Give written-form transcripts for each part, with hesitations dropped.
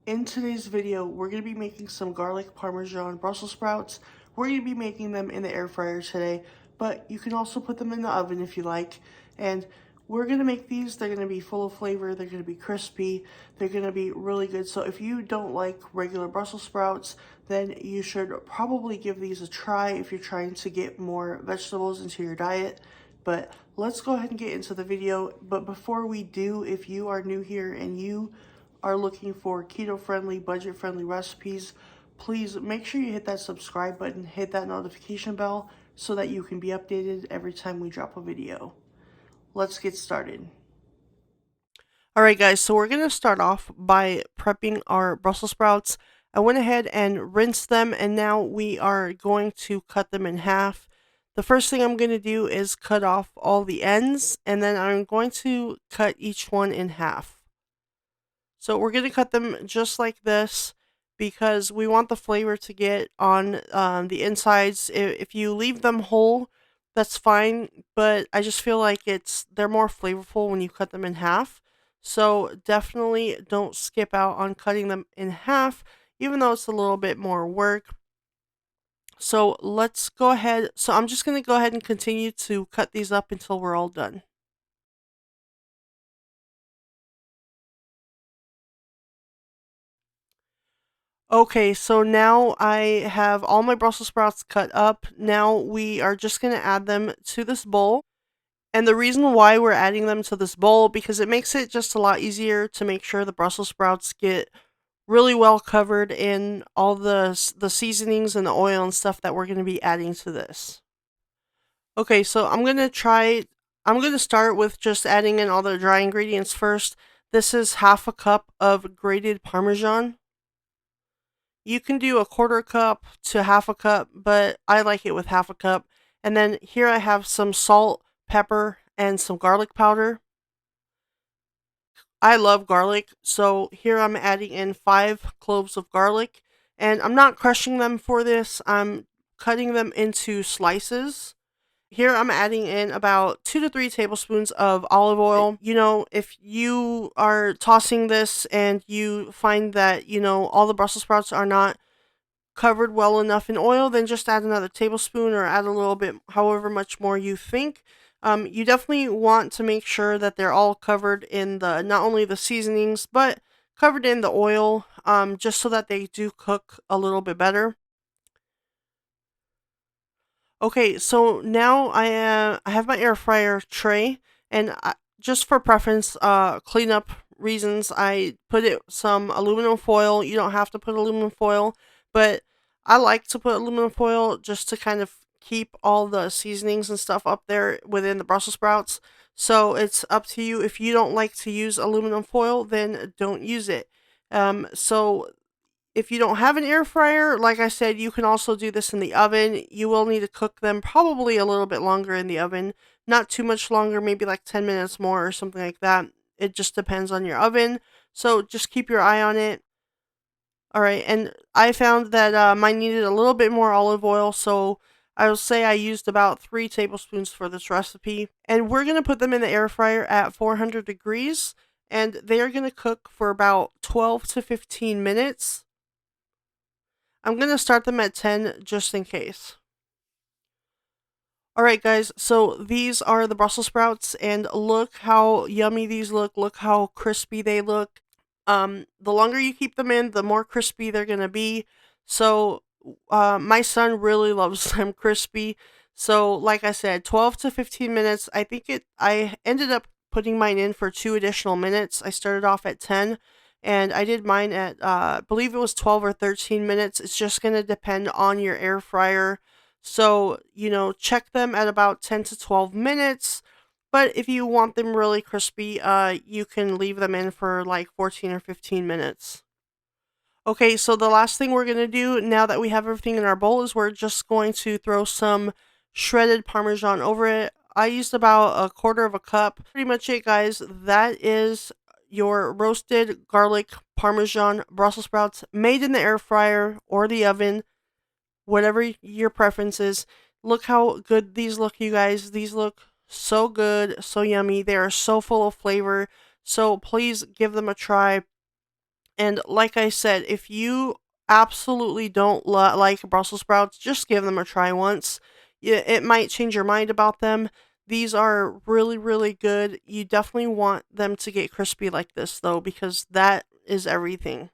In today's video, we're going to be making some garlic Parmesan Brussels sprouts. We're going to be making them in the air fryer today, but you can also put them in the oven if you like. And we're going to make these. They're going to be full of flavor. They're going to be crispy. They're going to be really good. So if you don't like regular Brussels sprouts, then you should probably give these a try if you're trying to get more vegetables into your diet. But let's go ahead and get into the video. But before we do, if you are new here and you are looking for keto-friendly, budget-friendly recipes, please make sure you hit that subscribe button, hit that notification bell so that you can be updated every time we drop a video. Let's get started. Alright guys, so we're going to start off by prepping our Brussels sprouts. I went ahead and rinsed them, and now we are going to cut them in half. The first thing I'm going to do is cut off all the ends, and then I'm going to cut each one in half. So we're going to cut them just like this because we want the flavor to get on the insides. If you leave them whole, that's fine, but I just feel like they're more flavorful when you cut them in half. So definitely don't skip out on cutting them in half, even though it's a little bit more work. So let's go ahead. So I'm just going to go ahead and continue to cut these up until we're all done. Okay, so now I have all my Brussels sprouts cut up. Now we are just going to add them to this bowl. And the reason why we're adding them to this bowl, because it makes it just a lot easier to make sure the Brussels sprouts get really well covered in all the seasonings and the oil and stuff that we're going to be adding to this. Okay, so I'm going to start with just adding in all the dry ingredients first. This is half a cup of grated Parmesan. You can do a quarter cup to half a cup, but I like it with half a cup. And then here I have some salt, pepper, and some garlic powder. I love garlic, so here I'm adding in 5 cloves of garlic. And I'm not crushing them for this, I'm cutting them into slices. Here I'm adding in about 2 to 3 tablespoons of olive oil. You know, if you are tossing this and you find that, all the Brussels sprouts are not covered well enough in oil, then just add another tablespoon or add a little bit, however much more you think. You definitely want to make sure that they're all covered in not only the seasonings, but covered in the oil, just so that they do cook a little bit better. Okay, so now I have my air fryer tray, and just for preference, cleanup reasons, I put some aluminum foil. You don't have to put aluminum foil, but I like to put aluminum foil just to kind of keep all the seasonings and stuff up there within the Brussels sprouts. So it's up to you. If you don't like to use aluminum foil, then don't use it. So if you don't have an air fryer, like I said, you can also do this in the oven. You will need to cook them probably a little bit longer in the oven. Not too much longer, maybe like 10 minutes more or something like that. It just depends on your oven. So just keep your eye on it. Alright, and I found that mine needed a little bit more olive oil, so I will say I used about 3 tablespoons for this recipe. And we're going to put them in the air fryer at 400 degrees, and they are going to cook for about 12 to 15 minutes. I'm going to start them at 10 just in case. Alright guys, so these are the Brussels sprouts, and look how yummy these look. Look how crispy they look. The longer you keep them in, the more crispy they're going to be. So my son really loves them crispy. So like I said, 12 to 15 minutes. I ended up putting mine in for 2 additional minutes. I started off at 10. And I did mine at, I believe it was 12 or 13 minutes. It's just going to depend on your air fryer. So, check them at about 10 to 12 minutes. But if you want them really crispy, you can leave them in for like 14 or 15 minutes. Okay, so the last thing we're going to do now that we have everything in our bowl is we're just going to throw some shredded Parmesan over it. I used about a quarter of a cup. Pretty much it, guys. That is your roasted garlic Parmesan Brussels sprouts made in the air fryer or the oven, whatever your preference is. Look how good these look, you guys. These look so good, so yummy. They are so full of flavor. So please give them a try. And like I said, if you absolutely don't like Brussels sprouts, just give them a try once. It might change your mind about them. These are really, really good. You definitely want them to get crispy like this, though, because that is everything.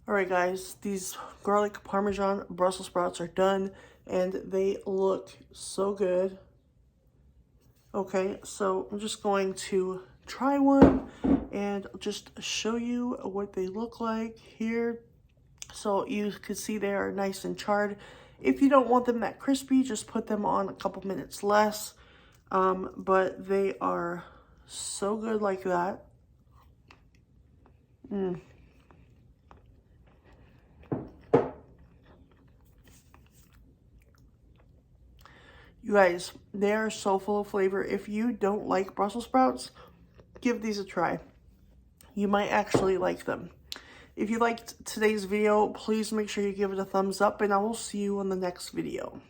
Alright, guys, these garlic Parmesan Brussels sprouts are done, and they look so good. Okay, so I'm just going to try one and just show you what they look like here. So you can see they are nice and charred. If you don't want them that crispy, just put them on a couple minutes less. But they are so good like that. You guys, they are so full of flavor. If you don't like Brussels sprouts, give these a try. You might actually like them. If you liked today's video, please make sure you give it a thumbs up, and I will see you on the next video.